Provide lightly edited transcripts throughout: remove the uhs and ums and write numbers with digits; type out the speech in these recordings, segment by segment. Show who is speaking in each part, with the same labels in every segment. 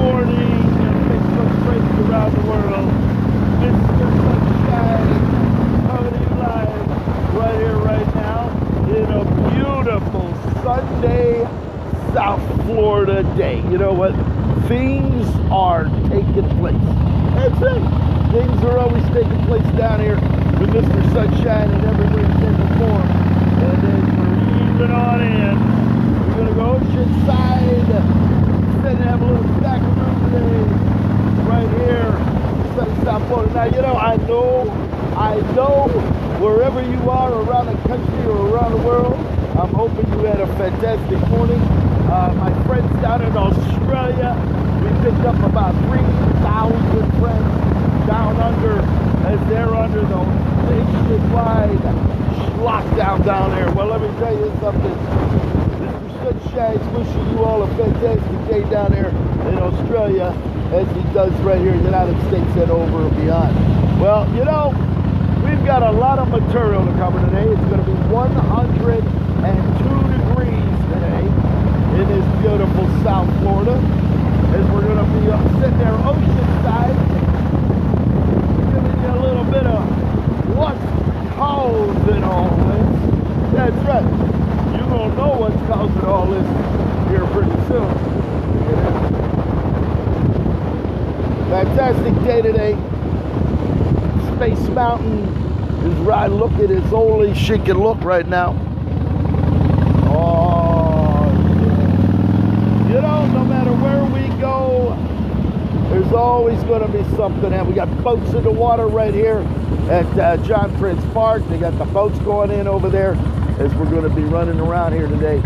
Speaker 1: morning and Facebook friends around the world. Mr. Sunshine coming in live right here, right now in a beautiful Sunday, South Florida day. You know what? Things are taking place. That's it. Things are always taking place down here with Mr. Sunshine in every way, shape, or form. And then we're easing on in. We're going to go oceanside. Then have a little stack of room today. Right here. Sunny South Florida. Now, you know, I know wherever you are around the country or around the world, I'm hoping you had a fantastic morning. My friends down in Australia, we picked up about 3,000 friends down under as they're under the nationwide lockdown down there. Well, let me tell you something. Mr. Sunshine's wishing you all a fantastic day down there in Australia as he does right here in the United States and over and beyond. Well, you know, we've got a lot of material to cover today. It's going to be 102 degrees today in this beautiful South Florida, as we're going to be sitting there oceanside, giving you a little bit of what's causing all this. That's right. You're going to know what's causing all this here pretty soon. Fantastic day today. Space Mountain is right. Look at as old as she can look right now. Oh, yeah. You know, no matter where we go, there's always going to be something. And we got boats in the water right here at John Prince Park. They got the boats going in over there as we're going to be running around here today.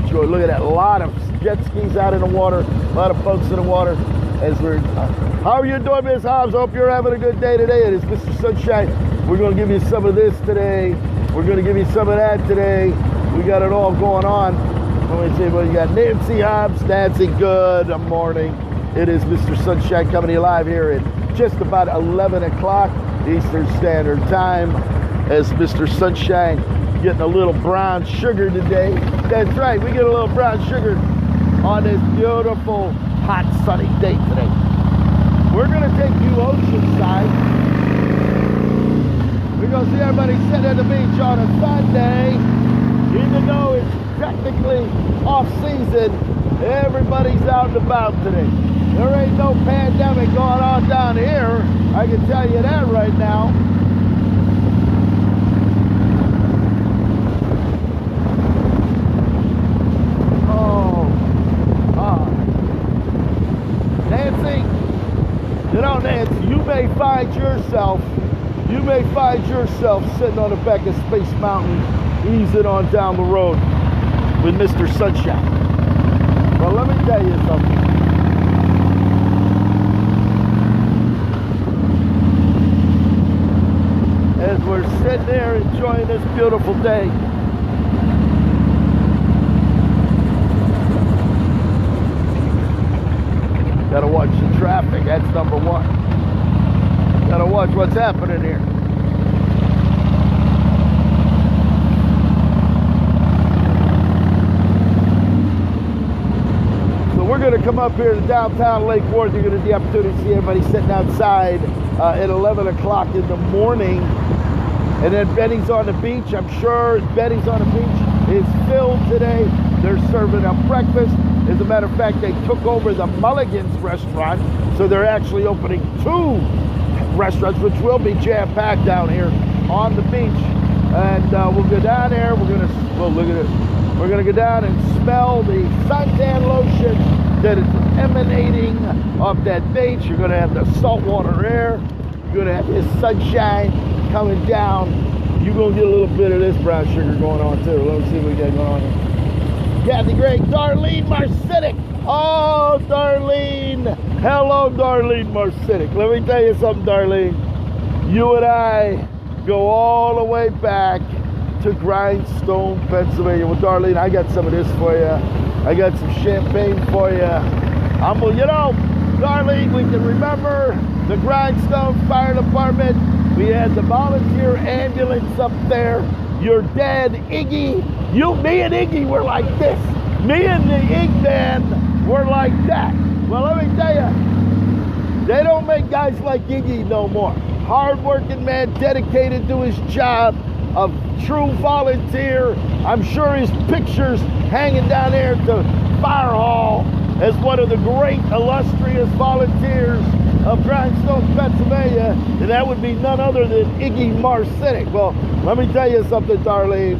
Speaker 1: Enjoy. Look at that. A lot of jet skis out in the water. A lot of boats in the water. As we're, how are you doing, Miss Hobbs? Hope you're having a good day today. It is Mr. Sunshine. We're going to give you some of this today. We're going to give you some of that today. We got it all going on. Let me see what you got. Nancy Hobbs. Nancy, good morning. It is Mr. Sunshine coming to you live here at just about 11 o'clock Eastern Standard Time. As Mr. Sunshine getting a little brown sugar today. That's right. We get a little brown sugar on this beautiful hot sunny day today. We're going to take you oceanside. We're going to see everybody sitting at the beach on a Sunday. Even though it's technically off season, everybody's out and about today. There ain't no pandemic going on down here. I can tell you that right now. You know, Nancy, you may find yourself sitting on the back of Space Mountain, easing on down the road with Mr. Sunshine. Well, let me tell you something. As we're sitting there enjoying this beautiful day, gotta watch the traffic, that's number one. Gotta watch what's happening here. So we're gonna come up here to downtown Lake Worth. You're gonna have the opportunity to see everybody sitting outside at 11 o'clock in the morning. And then Benny's on the beach. I'm sure Benny's on the beach is filled today. They're serving up breakfast. As a matter of fact, they took over the Mulligan's restaurant, so they're actually opening 2 restaurants, which will be jam-packed down here on the beach. And we'll go down there. We're gonna, well, look at it. We're gonna go down and smell the suntan lotion that is emanating off that beach. You're gonna have the saltwater air. You're gonna have this sunshine coming down. You're gonna get a little bit of this brown sugar going on too. Let's see what we got going on here. Yeah, the great Darlene Marcitic. Oh, Darlene. Hello, Darlene Marcitic. Let me tell you something, Darlene. You and I go all the way back to Grindstone, Pennsylvania. Well, Darlene, I got some of this for you. I got some champagne for you. You know, Darlene, we can remember the Grindstone Fire Department. We had the volunteer ambulance up there. Your dad, Iggy, me and Iggy were like this. Me and the Ig Man were like that. Well, let me tell you, they don't make guys like Iggy no more. Hard-working man, dedicated to his job, a true volunteer. I'm sure his pictures hanging down there at the fire hall as one of the great illustrious volunteers of Grindstone, Pennsylvania, and that would be none other than Iggy Marcinek. Well, let me tell you something, Darlene.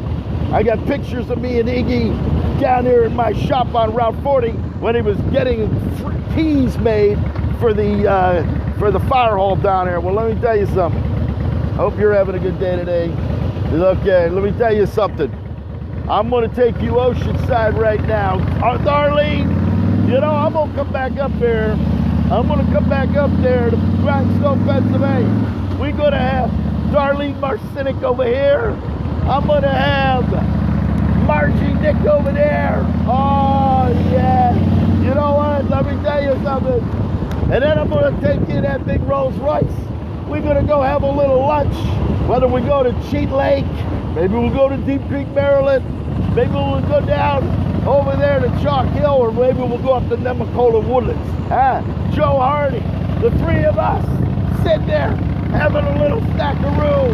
Speaker 1: I got pictures of me and Iggy down here in my shop on Route 40 when he was getting keys made for the fire hall down there. Well, let me tell you something. Hope you're having a good day today. Okay, let me tell you something. I'm going to take you oceanside right now. Darlene, you know, I'm going to come back up there. I'm going to come back up there to Grindstone, Pennsylvania. We're going to have Darlene Marcinek over here. I'm going to have Margie Nick over there. Oh, yeah. You know what? Let me tell you something. And then I'm going to take you to that big Rolls Royce. We're going to go have a little lunch. Whether we go to Cheat Lake, maybe we'll go to Deep Creek, Maryland. Maybe we'll go down over there to Chalk Hill, or maybe we'll go up to Nemacolin Woodlands. Joe Hardy, the three of us, sitting there having a little snackaroo.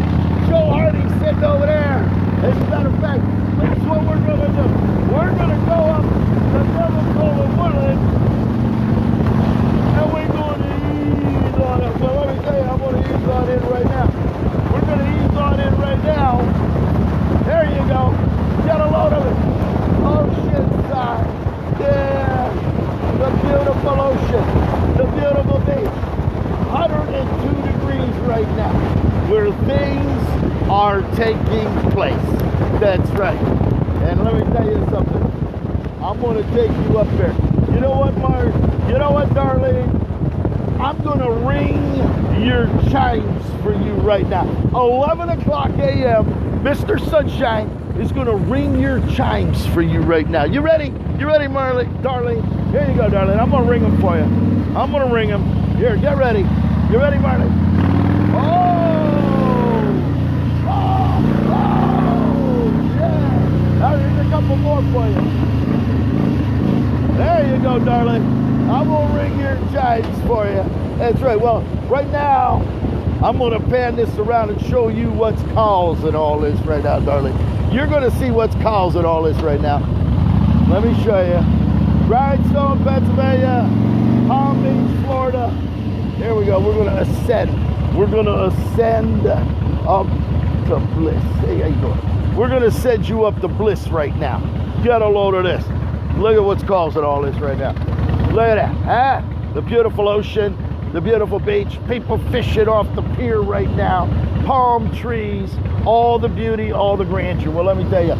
Speaker 1: Joe Hardy sitting over there. As a matter of fact, that's what we're going to do. We're going to go up to Nemacolin Woodlands, and we're going to ease on it. Well, let me tell you, I'm going to ease on in right now. We're going to ease on in right now. There you go. Get a load of it. Oceanside. Yeah. The beautiful ocean. The beautiful beach. 102 degrees right now. Where things are taking place. That's right. And let me tell you something. I'm going to take you up there. You know what, Mark? You know what, Darlene? I'm going to ring your chimes for you right now. 11 o'clock a.m. Mr. Sunshine is going to ring your chimes for you right now. You ready? You ready, Marley? Darlene? Here you go, Darlene. I'm going to ring them for you. I'm going to ring them. Here, get ready. You ready, Marley? Yeah. Now, here's a couple more for you. There you go, darling. I'm going to ring your chimes for you. That's right. Well, right now, I'm going to pan this around and show you what's causing all this right now, darling. You're going to see what's causing all this right now. Let me show you. Grindstone, Pennsylvania, Palm Beach, Florida. Here we go. We're going to ascend. We're going to ascend up to bliss. Hey, how you doing? We're going to send you up to bliss right now. Get a load of this. Look at what's causing all this right now. Look at that. Huh? The beautiful ocean, the beautiful beach, people fishing off the pier right now, palm trees, all the beauty, all the grandeur. Well, let me tell you,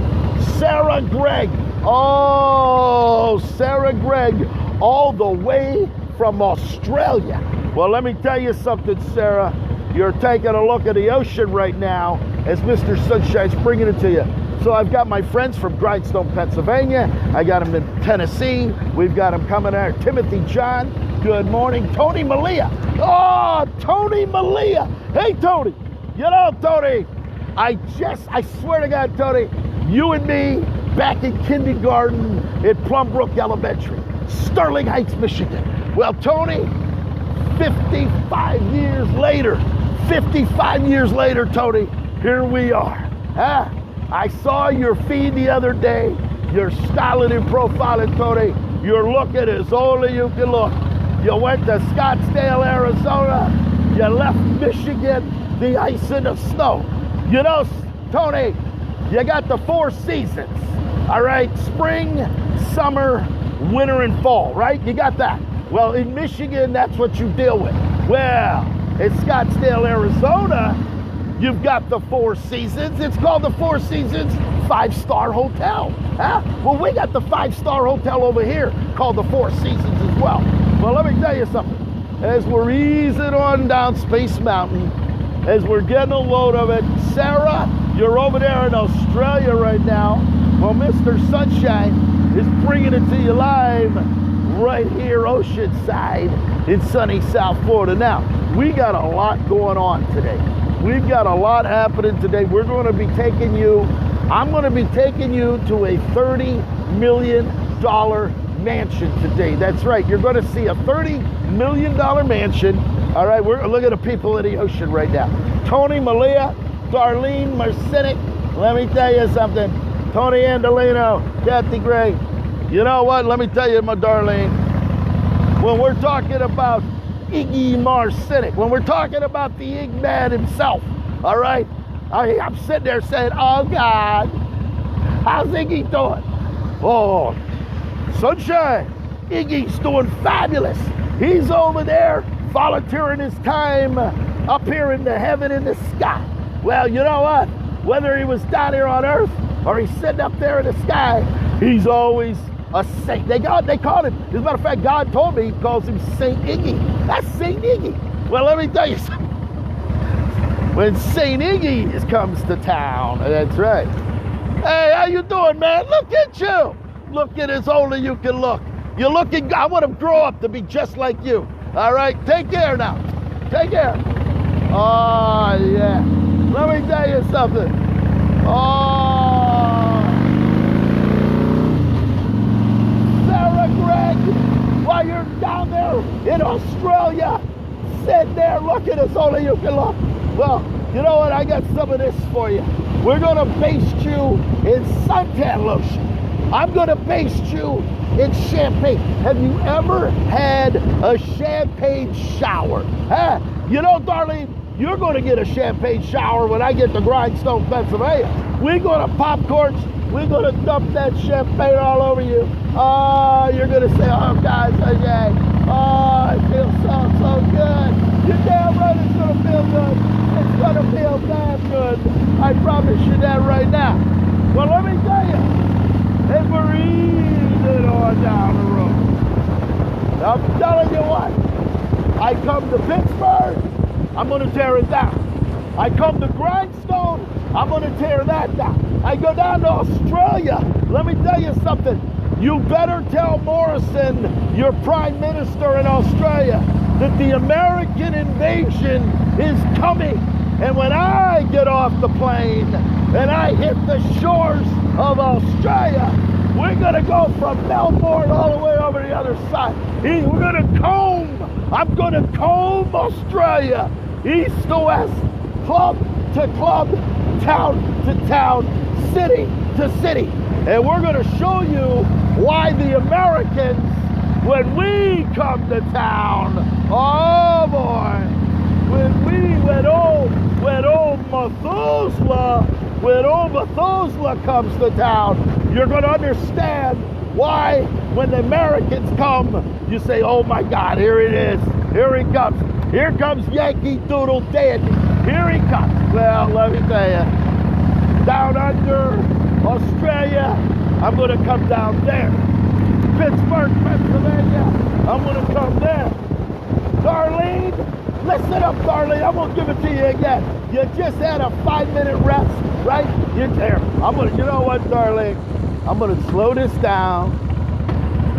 Speaker 1: Sarah Gregg. Oh, Sarah Gregg, all the way from Australia. Well, let me tell you something, Sarah. You're taking a look at the ocean right now as Mr. Sunshine's bringing it to you. So I've got my friends from Grindstone, Pennsylvania. I got them in Tennessee. We've got them coming out. Timothy John. Good morning. Tony Malia. Oh, Tony Malia. Hey, Tony. You know, Tony, I swear to God, Tony, you and me back in kindergarten at Plum Brook Elementary, Sterling Heights, Michigan. Well, Tony, 55 years later, Tony, here we are. Huh? I saw your feed the other day. You're styling and profiling, Tony. You're looking as only you can look. You went to Scottsdale, Arizona. You left Michigan, the ice and the snow. You know, Tony, you got the 4 seasons. All right, spring, summer, winter, and fall, right? You got that. Well, in Michigan, that's what you deal with. Well, in Scottsdale, Arizona, you've got the 4 seasons. It's called the 4 Seasons 5-Star Hotel. Huh? Well, we got the 5-Star Hotel over here called the 4 Seasons as well. Well, let me tell you something. As we're easing on down Space Mountain, as we're getting a load of it, Sarah, you're over there in Australia right now. Well, Mr. Sunshine is bringing it to you live right here, Oceanside in sunny South Florida. Now, we got a lot going on today. We've got a lot happening today. We're going to be taking you, I'm going to be taking you to a $30 million mansion today. That's right. You're going to see a $30 million mansion. All right, look at the people in the ocean right now. Tony, Malia, Darlene, Marcinic. Let me tell you something. Tony Andolino, Kathy Gray. You know what? Let me tell you, my Darlene. When we're talking about Iggy Marcinic, when we're talking about the Ig Man himself, all right? I'm sitting there saying, oh, God, how's Iggy doing? Oh, sunshine. Iggy's doing fabulous. He's over there volunteering his time up here in the heaven in the sky. Well, you know what? Whether he was down here on earth or he's sitting up there in the sky, he's always a saint. They called him, as a matter of fact, God told me he calls him Saint Iggy. That's Saint Iggy. Well, let me tell you something. When Saint Iggy comes to town, that's right. Hey, how you doing, man? Look at you. Look at as old as you can look. You're looking, I want to grow up to be just like you. All right, take care now. Take care. Oh, yeah. Let me tell you something. Oh. Sarah Gregg, while you're down there in Australia, sitting there looking as old as you can look. Well, you know what? I got some of this for you. We're going to baste you in suntan lotion. I'm going to baste you in champagne. Have you ever had a champagne shower? Huh? You know, Darlene, you're going to get a champagne shower when I get to Grindstone, Pennsylvania. We're going to pop corks. We're going to dump that champagne all over you. Oh, you're going to say, oh, guys, okay. Oh, it feels so good. You're damn right it's going to feel good. It's going to feel damn good. I promise you that right now. Well, let me tell you. And we're easing on down the road. I'm telling you what. I come to Pittsburgh, I'm going to tear it down. I come to Grindstone, I'm going to tear that down. I go down to Australia. Let me tell you something. You better tell Morrison, your prime minister in Australia, that the American invasion is coming. And when I get off the plane and I hit the shores of Australia, we're going to go from Melbourne all the way over the other side. We're going to comb. I'm going to comb Australia, east to west, club to club, town to town, city to city. And we're going to show you why the Americans, when we come to town, oh boy, when old Methuselah comes to town, you're going to understand why when the Americans come, you say, oh my God, here it is. Here he comes. Here comes Yankee Doodle Dandy. Here he comes. Well, let me tell you, down under Australia, I'm going to come down there. Pittsburgh, Pennsylvania, I'm going to come there. Darlene, listen up, Darlene. I'm going to give it to you again. You just had a 5-minute rest, right? You're there. You know what, Darlene? I'm going to slow this down.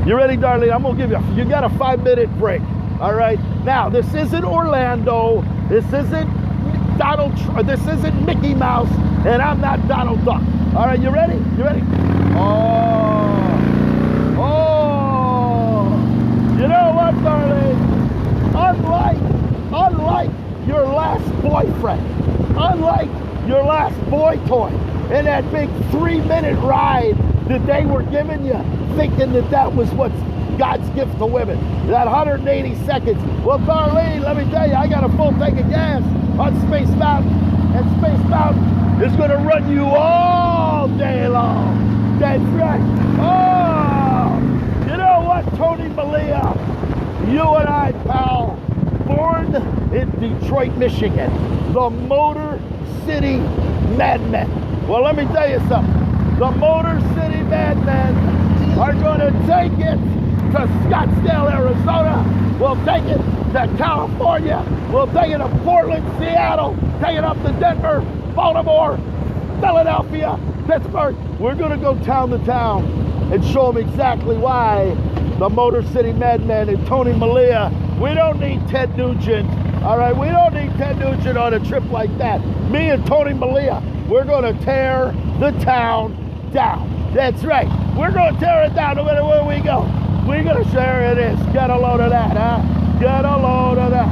Speaker 1: You ready, Darlene? I'm going to give you got a 5-minute break. All right. Now, this isn't Orlando. This isn't this isn't Mickey Mouse, and I'm not Donald Duck. All right, you ready? You ready? Oh. You know what, Darlene? Unlike your last boyfriend, unlike your last boy toy, in that big 3-minute ride that they were giving you, thinking that was what's God's gift to women, that 180 seconds. Well, Darlene, let me tell you, I got a full tank of gas on Space Mountain, and Space Mountain is going to run you all day long. That's right. Oh, you know what, Tony Malia? You and I, pal, born in Detroit, Michigan, the Motor City Madmen. Well, let me tell you something. The Motor City Madmen are going to take it to Scottsdale, Arizona. We'll take it to California. We'll take it to Portland, Seattle. Take it up to Denver, Baltimore, Philadelphia, Pittsburgh. We're going to go town to town and show them exactly why the Motor City Madmen and Tony Malia, we don't need Ted Nugent. All right, we don't need Ted Nugent on a trip like that. Me and Tony Malia, we're going to tear the town down. That's right. We're going to tear it down no matter where we go. there it is. Get a load of that, huh? Get a load of that.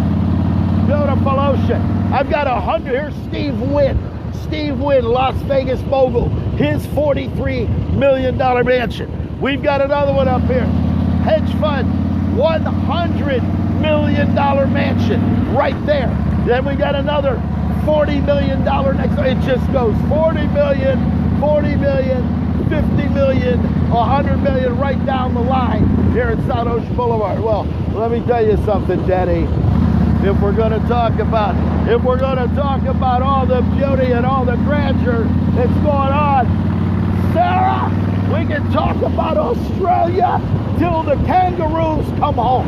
Speaker 1: Beautiful ocean. I've got 100. Here's Steve Wynn. Steve Wynn, Las Vegas mogul. His $43 million mansion. We've got another one up here. Hedge fund, $100 million mansion right there. Then we got another $40 million next. It just goes 40 million, 40 million, 50 million, 100 million right down the line here at South Ocean Boulevard. Well, let me tell you something, Daddy. If we're going to talk about all the beauty and all the grandeur that's going on, Sarah, we can talk about Australia till the kangaroos come home.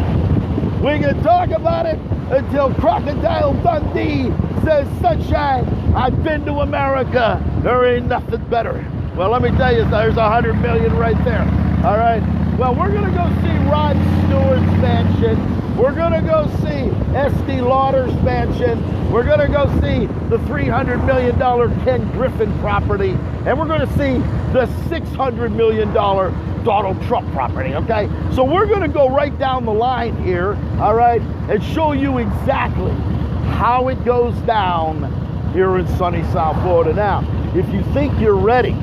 Speaker 1: We can talk about it until Crocodile Dundee says, sunshine, I've been to America. There ain't nothing better. Well, let me tell you, there's 100 million right there. All right. Well, we're going to go see Rod Stewart's mansion. We're going to go see Estee Lauder's mansion. We're going to go see the $300 million Ken Griffin property. And we're going to see the $600 million Donald Trump property, okay? So we're going to go right down the line here, all right, and show you exactly how it goes down here in sunny South Florida. Now, if you think you're ready,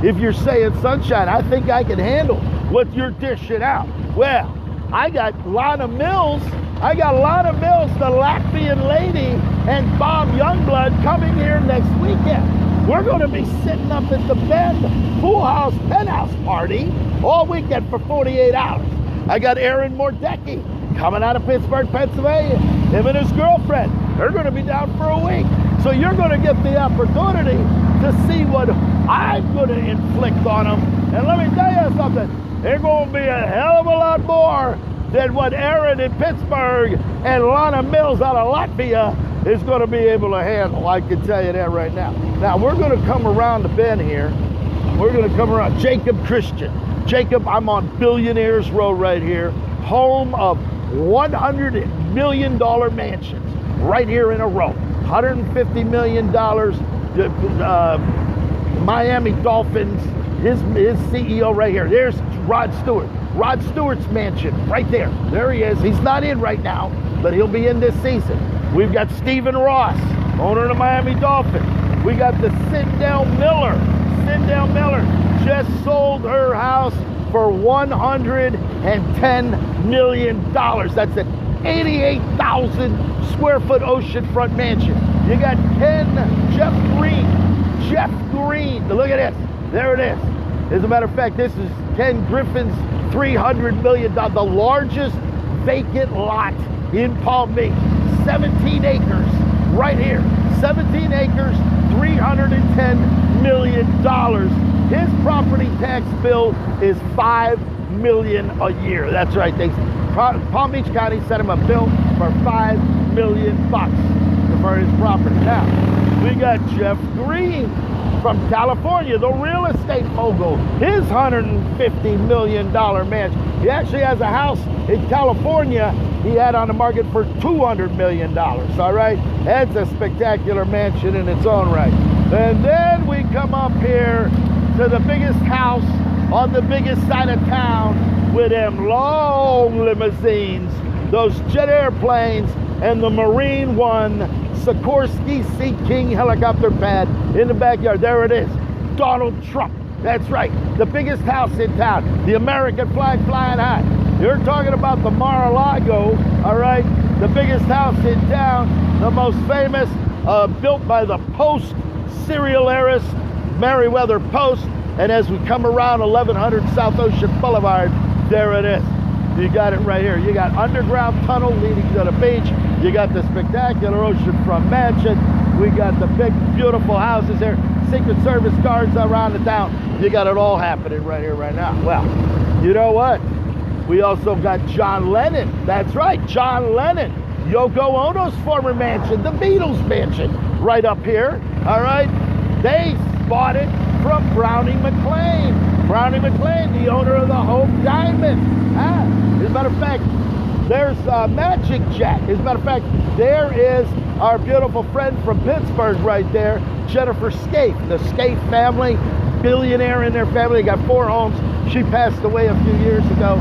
Speaker 1: if you're saying, sunshine, I think I can handle what you're dishing out. Well, I got Lana Mills, the Latvian lady, and Bob Youngblood coming here next weekend. We're going to be sitting up at the Bend Pool House Penthouse Party all weekend for 48 hours. I got Aaron Mordecki coming out of Pittsburgh, Pennsylvania. Him and his girlfriend, they're going to be down for a week. So you're going to get the opportunity to see what I'm going to inflict on them. And let me tell you something, they're going to be a hell of a lot more than what Aaron in Pittsburgh and Lana Mills out of Latvia is going to be able to handle. I can tell you that right now. Now, we're going to come around the bend here. We're going to come around Jacob Christian. Jacob, I'm on Billionaires Row right here, home of $100 million mansions right here in a row. $150 million, Miami Dolphins, his CEO right here. There's Rod Stewart. Rod Stewart's mansion right there. There he is. He's not in right now, but he'll be in this season. We've got Stephen Ross, owner of the Miami Dolphins. We got the Sindel Miller. Sindel Miller just sold her house for $110 million. That's an 88,000 square foot oceanfront mansion. You got Jeff Green. Look at this. There it is. As a matter of fact, this is Ken Griffin's $300 million, the largest vacant lot in Palm Beach. 17 acres right here. 17 acres, $310 million. His property tax bill is $5 million a year. That's right. Palm Beach County sent him a bill for $5 million for his property. Now, we got Jeff Green from California, the real estate mogul. His $150 million mansion. He actually has a house in California he had on the market for $200 million, all right? That's a spectacular mansion in its own right. And then we come up here to the biggest house on the biggest side of town with them long limousines, those jet airplanes, and the Marine One Sikorsky Sea King helicopter pad in the backyard. There it is, Donald Trump. That's right, the biggest house in town, the American flag flying high. You're talking about the Mar-a-Lago, all right? The biggest house in town, the most famous, built by the Post serial heiress, Meriwether Post. And as we come around 1100 South Ocean Boulevard, there it is. You got it right here. You got underground tunnel leading to the beach. You got the spectacular oceanfront mansion. We got the big, beautiful houses here. Secret Service guards around the town. You got it all happening right here, right now. Well, you know what? We also got John Lennon. That's right, John Lennon. Yoko Ono's former mansion, the Beatles mansion, right up here. All right? They bought it from Brownie McLean. Brownie McLean, the owner of the Hope Diamond. As a matter of fact, there's Magic Jack. As a matter of fact, there is our beautiful friend from Pittsburgh right there, Jennifer Scaife. The Scaife family, billionaire in their family. They got 4 homes. She passed away a few years ago.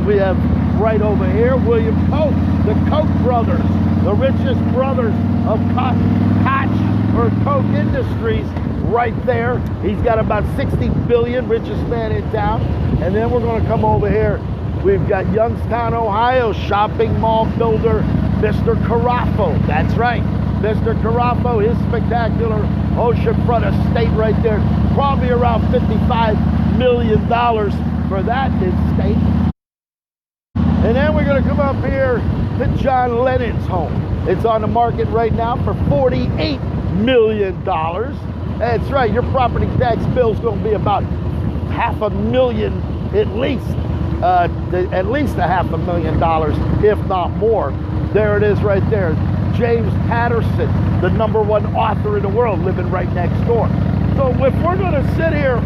Speaker 1: We have right over here. William Koch, the Koch brothers, the richest brothers of Koch Industries, right there. He's got about 60 billion, richest man in town. And then we're going to come over here. We've got Youngstown, Ohio, shopping mall builder, Mr. Carafo. That's right, Mr. Carafo, his spectacular oceanfront estate right there. Probably around $55 million for that estate. And then we're going to come up here to John Lennon's home. It's on the market right now for $48 million. That's right, your property tax bill is going to be about $500,000 at least. At least $500,000, if not more. There it is right there. James Patterson, the #1 author in the world, living right next door. So if we're going to sit here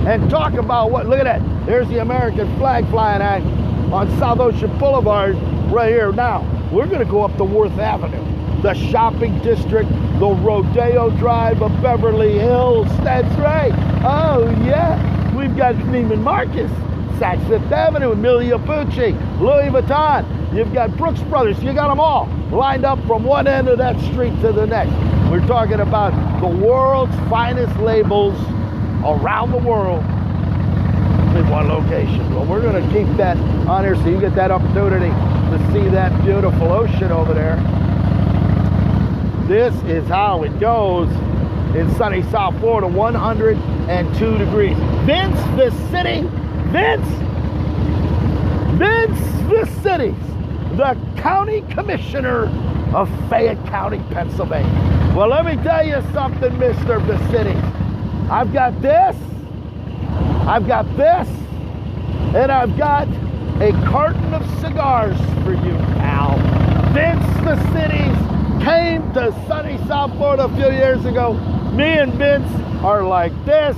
Speaker 1: and talk about what, look at that. There's the American flag flying out on South Ocean Boulevard right here. Now, we're going to go up to Worth Avenue, the shopping district, the Rodeo Drive of Beverly Hills. That's right. Oh, yeah. We've got Neiman Marcus, Saks Fifth Avenue, Emilio Pucci, Louis Vuitton. You've got Brooks Brothers. You got them all lined up from one end of that street to the next. We're talking about the world's finest labels around the world in one location. Well, we're going to keep that on here so you get that opportunity to see that beautiful ocean over there. This is how it goes in sunny South Florida, 102 degrees. Vince Vicini, the county commissioner of Fayette County, Pennsylvania. Well, let me tell you something, Mr. Vicini. I've got this, and I've got a carton of cigars for you, pal. Vince Vicini came to sunny South Florida a few years ago. Me and Vince are like this.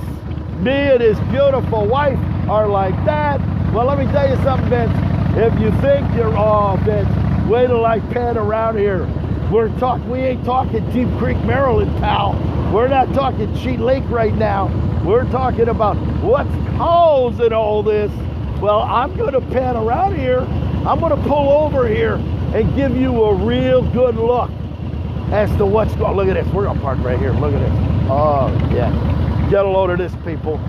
Speaker 1: Me and his beautiful wife are like that. Well, let me tell you something, Vince. If you think you're, oh, Vince, wait till I pan around here. We ain't talking Deep Creek, Maryland, pal. We're not talking Cheat Lake right now. We're talking about what's causing all this. Well, I'm going to pan around here. I'm going to pull over here and give you a real good look as to what's going on. Look at this. We're going to park right here. Look at this. Oh, yeah. Get a load of this, people.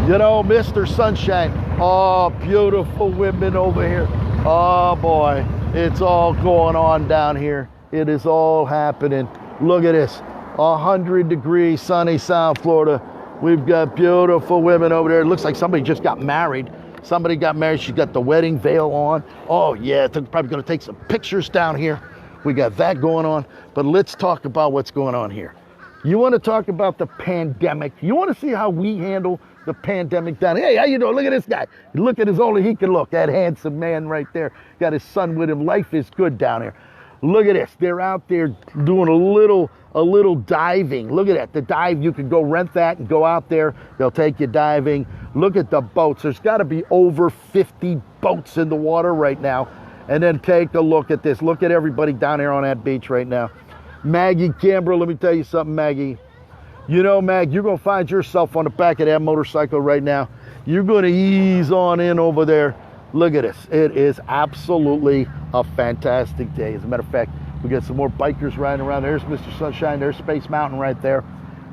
Speaker 1: You know, Mr. Sunshine. Oh, beautiful women over here. Oh, boy. It's all going on down here. It is all happening. Look at this. 100 degrees, sunny South Florida. We've got beautiful women over there. It looks like somebody just got married. Somebody got married. She's got the wedding veil on. Oh, yeah. They're probably going to take some pictures down here. We got that going on. But let's talk about what's going on here. You want to talk about the pandemic. You want to see how we handle the pandemic down here. Hey, how you doing? Look at this guy. Look at his only he can look. That handsome man right there. Got his son with him. Life is good down here. Look at this. They're out there doing a little diving. Look at that. The dive, you can go rent that and go out there. They'll take you diving. Look at the boats. There's got to be over 50 boats in the water right now. And then take a look at this. Look at everybody down here on that beach right now. Maggie Canberra, let me tell you something, Maggie. You know, Mag, you're going to find yourself on the back of that motorcycle right now. You're going to ease on in over there. Look at this. It is absolutely a fantastic day. As a matter of fact, we got some more bikers riding around. There's Mr. Sunshine. There's Space Mountain right there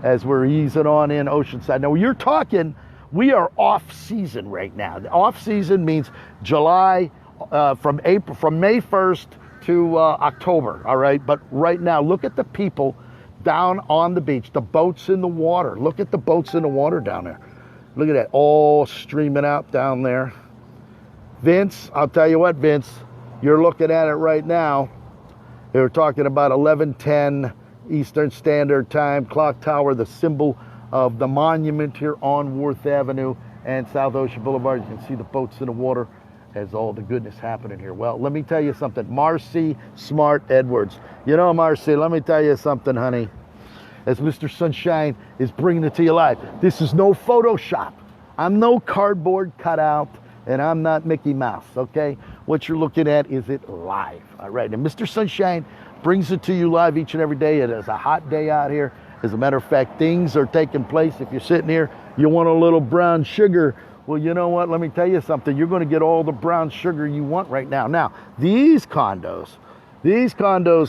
Speaker 1: as we're easing on in Oceanside. Now, you're talking, we are off season right now. Off season means July, from May 1st to October, all right? But right now, look at the people down on the beach, the boats in the water. Look at the boats in the water down there. Look at that, all streaming out down there. Vince, I'll tell you what, Vince, you're looking at it right now. They're talking about 11:10 Eastern Standard Time, clock tower, the symbol of the monument here on Worth Avenue and South Ocean Boulevard. You can see the boats in the water as all the goodness happening here. Well, let me tell you something. Marcy Smart Edwards. You know, Marcy, let me tell you something, honey. As Mr. Sunshine is bringing it to you live, this is no Photoshop. I'm no cardboard cutout, and I'm not Mickey Mouse, okay? What you're looking at is it live, all right? And Mr. Sunshine brings it to you live each and every day. It is a hot day out here. As a matter of fact, things are taking place. If you're sitting here, you want a little brown sugar Well, you know what? Let me tell you something. You're going to get all the brown sugar you want right now. Now, these condos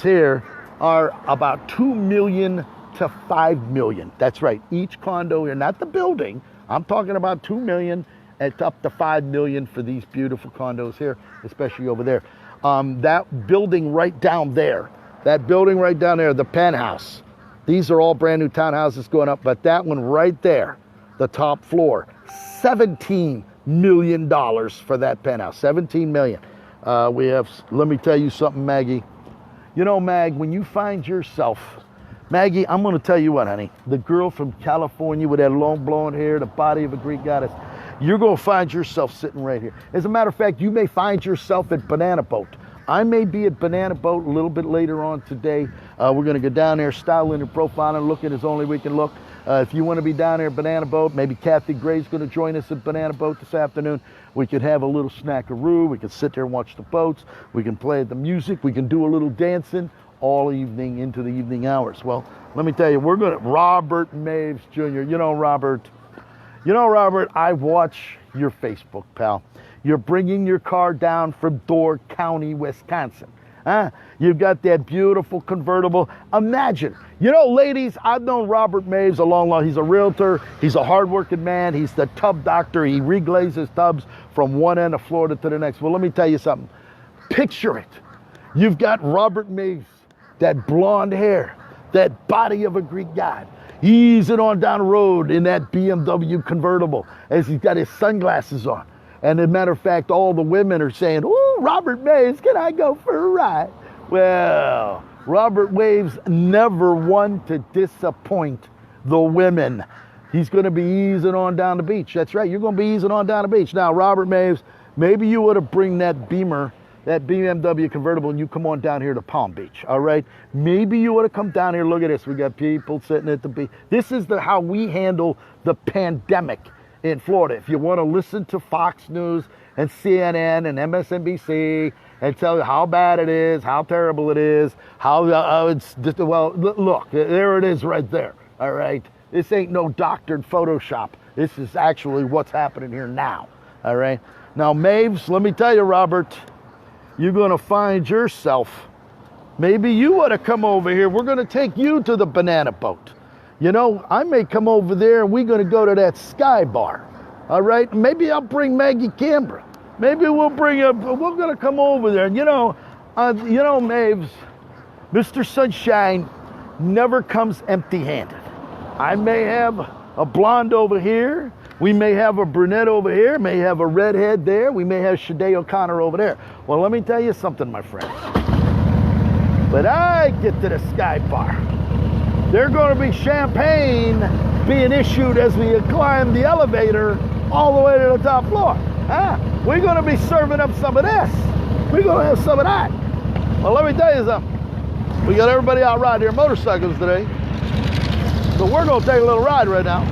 Speaker 1: here are about 2 million to 5 million. That's right. Each condo here, not the building. I'm talking about 2 million and up to 5 million for these beautiful condos here, especially over there. That building right down there, the penthouse. These are all brand new townhouses going up, but that one right there, the top floor, $17 million for that penthouse. 17 million. Let me tell you something, Maggie. You know, Mag, when you find yourself, Maggie, I'm going to tell you what, honey. The girl from California with that long blonde hair, the body of a Greek goddess, you're going to find yourself sitting right here. As a matter of fact, you may find yourself at Banana Boat. I may be at Banana Boat a little bit later on today. We're going to go down there, styling and profiling, looking as only we can look. If you want to be down there at Banana Boat, maybe Kathy Gray's going to join us at Banana Boat this afternoon. We could have a little snackaroo. We could sit there and watch the boats. We can play the music. We can do a little dancing all evening into the evening hours. Well, let me tell you, we're going to, Robert Maves Jr. You know, Robert, I watch your Facebook, pal. You're bringing your car down from Door County, Wisconsin. You've got that beautiful convertible. Imagine, you know, ladies, I've known Robert Maves a long. He's a realtor. He's a hardworking man. He's the tub doctor. He reglazes tubs from one end of Florida to the next. Well, let me tell you something. Picture it. You've got Robert Maves, that blonde hair, that body of a Greek god, easing on down the road in that BMW convertible as he's got his sunglasses on. And as a matter of fact, all the women are saying, "Ooh, Robert Maves, can I go for a ride?" Well, Robert Maves never one to disappoint the women. He's going to be easing on down the beach. That's right. You're going to be easing on down the beach. Now, Robert Maves, maybe you would have bring that Beamer, that BMW convertible, and you come on down here to Palm Beach, all right? Maybe you would have come down here. Look at this. We got people sitting at the beach. This is how we handle the pandemic in Florida. If you want to listen to Fox News and CNN and MSNBC and tell you how bad it is, how terrible it is, how it's just, well, look, there it is right there, all right? This ain't no doctored Photoshop. This is actually what's happening here now, all right? Now, Maves, let me tell you, Robert, you're going to find yourself, maybe you want to come over here. We're going to take you to the Banana Boat. You know, I may come over there and we're going to go to that Sky Bar. All right? Maybe I'll bring Maggie Canberra. Maybe we're going to come over there. And you know, Maves, Mr. Sunshine never comes empty-handed. I may have a blonde over here. We may have a brunette over here. May have a redhead there. We may have Shade O'Connor over there. Well, let me tell you something, my friend. When I get to the Sky Bar, there's going to be champagne being issued as we climb the elevator all the way to the top floor. We're going to be serving up some of this. We're going to have some of that. Well, let me tell you something. We got everybody out riding their motorcycles today. So we're going to take a little ride right now.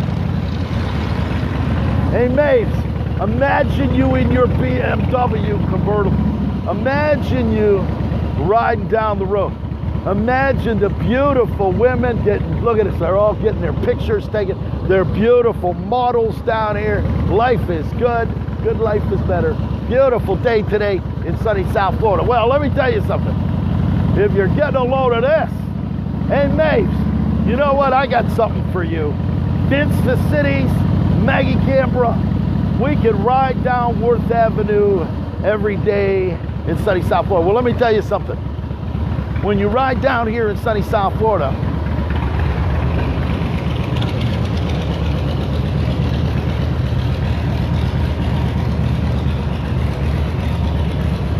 Speaker 1: Hey, Maves, imagine you in your BMW convertible. Imagine you riding down the road. Imagine the beautiful women look at this, they're all getting their pictures taken. They're beautiful models down here. Life is good. Good life is better. Beautiful day today in sunny South Florida. Well, let me tell you something. If you're getting a load of this, hey, Maves, you know what? I got something for you. Vince Cities, Maggie Canberra, we can ride down Worth Avenue every day in sunny South Florida. Well, let me tell you something. When you ride down here in sunny South Florida,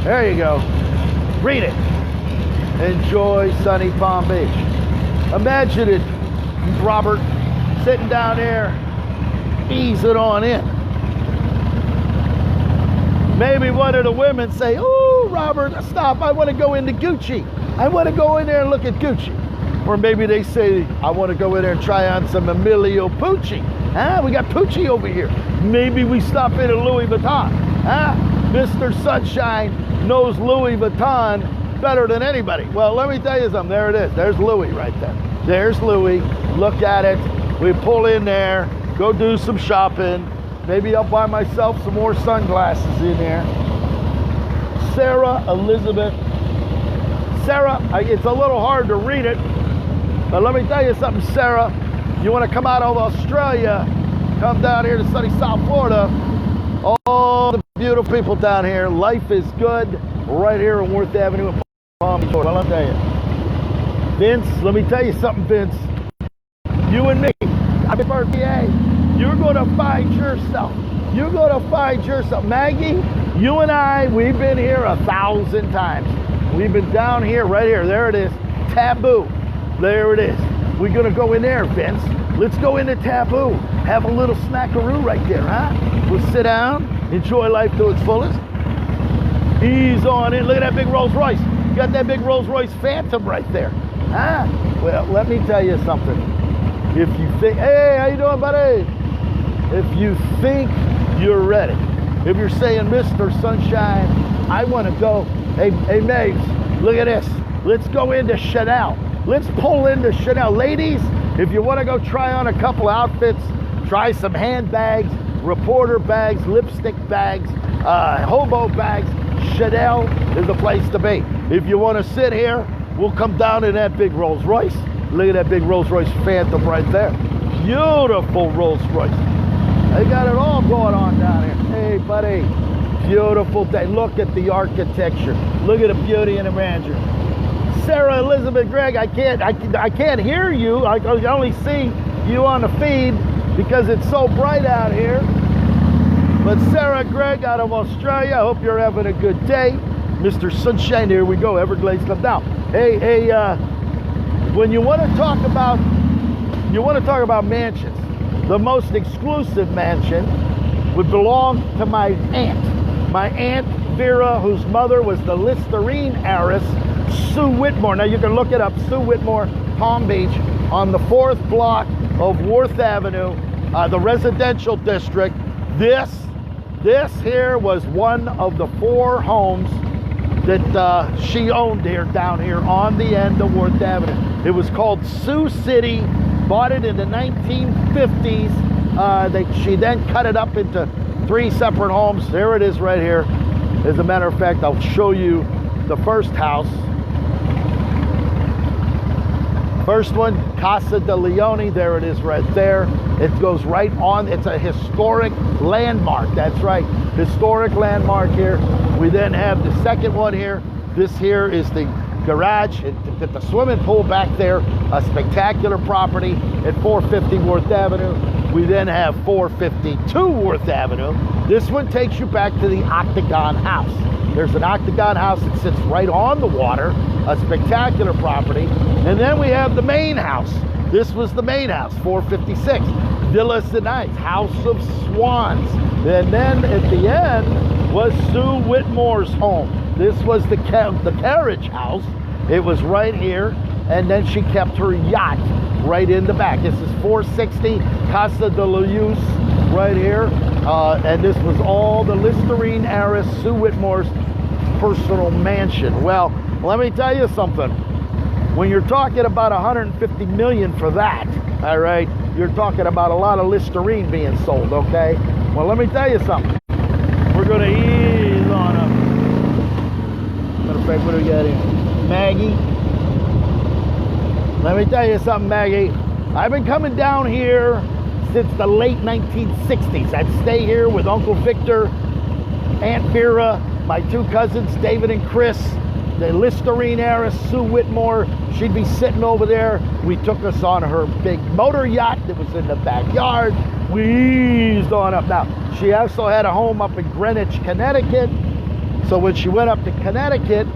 Speaker 1: there you go. Read it. Enjoy sunny Palm Beach. Imagine it, Robert, sitting down there, ease it on in. Maybe one of the women say, "Oh, Robert, stop, I want to go into Gucci. I want to go in there and look at Gucci." Or maybe they say, "I want to go in there and try on some Emilio Pucci." We got Pucci over here. Maybe we stop in at Louis Vuitton. Mr. Sunshine knows Louis Vuitton better than anybody. Well, let me tell you something. There it is. There's Louis right there. There's Louis. Look at it. We pull in there, go do some shopping. Maybe I'll buy myself some more sunglasses in there. Sarah Elizabeth. Sarah, it's a little hard to read it, but let me tell you something, Sarah. You want to come out of Australia, come down here to sunny South Florida. All the beautiful people down here. Life is good right here on Worth Avenue in Palm Beach. Well, I'll tell you. Vince, let me tell you something, Vince. You and me, happy birthday. You're going to find yourself. You're going to find yourself. Maggie, you and I, we've been here 1,000 times. We've been down here, right here. There it is. Taboo. There it is. We're going to go in there, Vince. Let's go into Taboo. Have a little snackaroo right there, huh? We'll sit down, enjoy life to its fullest. Ease on in. Look at that big Rolls Royce. You got that big Rolls Royce Phantom right there. Huh? Well, let me tell you something. If you think, hey, how you doing, buddy? If you think you're ready, if you're saying, Mr. Sunshine, I want to go, hey, Maves, look at this. Let's go into Chanel. Let's pull into Chanel. Ladies, if you want to go try on a couple outfits, try some handbags, reporter bags, lipstick bags, hobo bags, Chanel is the place to be. If you want to sit here, we'll come down in that big Rolls Royce. Look at that big Rolls Royce Phantom right there. Beautiful Rolls Royce. They got it all going on down here. Hey, buddy. Beautiful day. Look at the architecture. Look at the beauty in the grandeur. Sarah Elizabeth Gregg, I can't hear you. I can only see you on the feed because it's so bright out here. But Sarah Gregg out of Australia, I hope you're having a good day. Mr. Sunshine, here we go. Everglades come down. Hey, when you want to talk about mansions, the most exclusive mansion would belong to my aunt. My Aunt Vera, whose mother was the Listerine heiress, Sue Whitmore. Now you can look it up, Sue Whitmore, Palm Beach, on the 4th block of Worth Avenue, the residential district. This here was one of the 4 homes that she owned here, down here on the end of Worth Avenue. It was called Sioux City, bought it in the 1950s. She then cut it up into 3 separate homes. There it is right here. As a matter of fact, I'll show you the first house. First one, Casa de Leone, there it is right there. It goes right on, it's a historic landmark, that's right, historic landmark here. We then have the second one here. This here is the garage, the swimming pool back there, a spectacular property at 450 Worth Avenue. We then have 452 Worth Avenue. This one takes you back to the Octagon House. There's an Octagon House that sits right on the water, a spectacular property. And then we have the main house. This was the main house, 456. Villa Sinais, House of Swans. And then at the end was Sue Whitmore's home. This was the carriage house. It was right here. And then she kept her yacht right in the back. This is 460 Casa de Luz right here. And this was all the Listerine heiress Sue Whitmore's personal mansion. Well, let me tell you something. When you're talking about 150 million for that, all right, you're talking about a lot of Listerine being sold, okay? Well, let me tell you something. We're going to ease on up. Matter of fact, what do we got here? Maggie. Let me tell you something, Maggie. I've been coming down here since the late 1960s. I'd stay here with Uncle Victor, Aunt Vera, my 2 cousins, David and Chris, the Listerine heiress, Sue Whitmore. She'd be sitting over there. We took us on her big motor yacht that was in the backyard. We eased on up. Now, she also had a home up in Greenwich, Connecticut. So when she went up to Connecticut,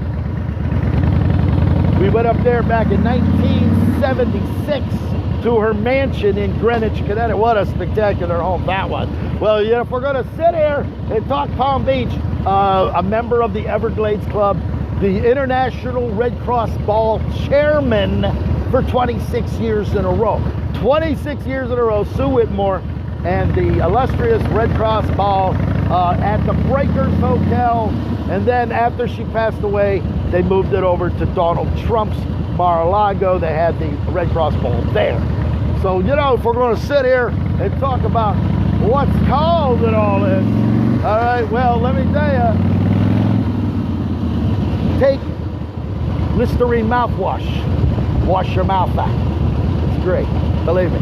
Speaker 1: we went up there back in 1976 to her mansion in Greenwich, Connecticut. What a spectacular home that was. Well, you know, if we're going to sit here and talk Palm Beach, a member of the Everglades Club, the International Red Cross Ball chairman for 26 years in a row. 26 years in a row, Sue Whitmore and the illustrious Red Cross Ball at the Breakers Hotel. And then after she passed away, they moved it over to Donald Trump's Mar-a-Lago. They had the Red Cross Ball there. So, you know, if we're going to sit here and talk about what's called in all this. All right, well, let me tell you, take Listerine mouthwash, wash your mouth out. It's great, believe me.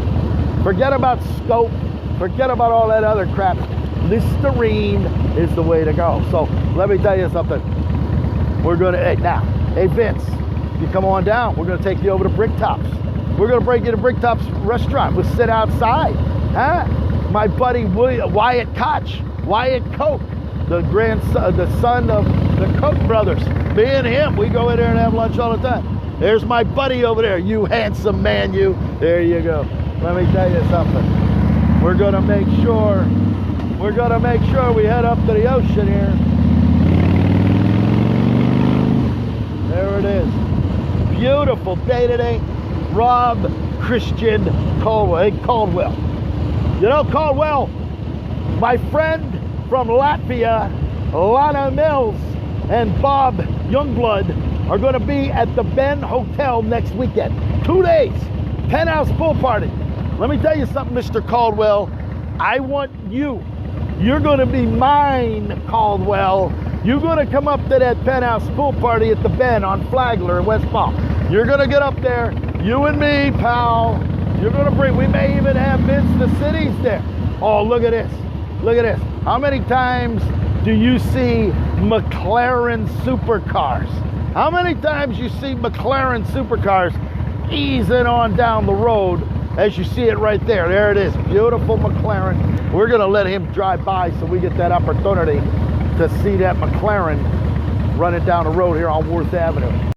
Speaker 1: Forget about scope, forget about all that other crap. Listerine is the way to go. So let me tell you something. We're gonna, hey Vince, you come on down. We're gonna take you over to Bricktops. We're gonna bring you to Bricktops restaurant. We'll sit outside, huh? My buddy Wyatt Koch, Wyatt Koch, the son of the Koch brothers. Me and him, we go in there and have lunch all the time. There's my buddy over there, you handsome man, you. There you go. Let me tell you something. We're gonna make sure we head up to the ocean here. There it is. Beautiful day today. Rob Christian Caldwell. Hey, Caldwell. You know Caldwell, my friend from Latvia, Lana Mills, and Bob Youngblood are going to be at the Ben Hotel next weekend. 2 days, penthouse pool party. Let me tell you something, Mr. Caldwell. I want you. You're going to be mine, Caldwell. You're going to come up to that penthouse pool party at the Ben on Flagler in West Palm. You're going to get up there, you and me, pal. You're going to bring, we may even have Vince the Cities there. Oh, look at this. Look at this. How many times do you see McLaren supercars? How many times you see McLaren supercars easing on down the road as you see it right there? There it is. Beautiful McLaren. We're going to let him drive by so we get that opportunity to see that McLaren running down the road here on Worth Avenue.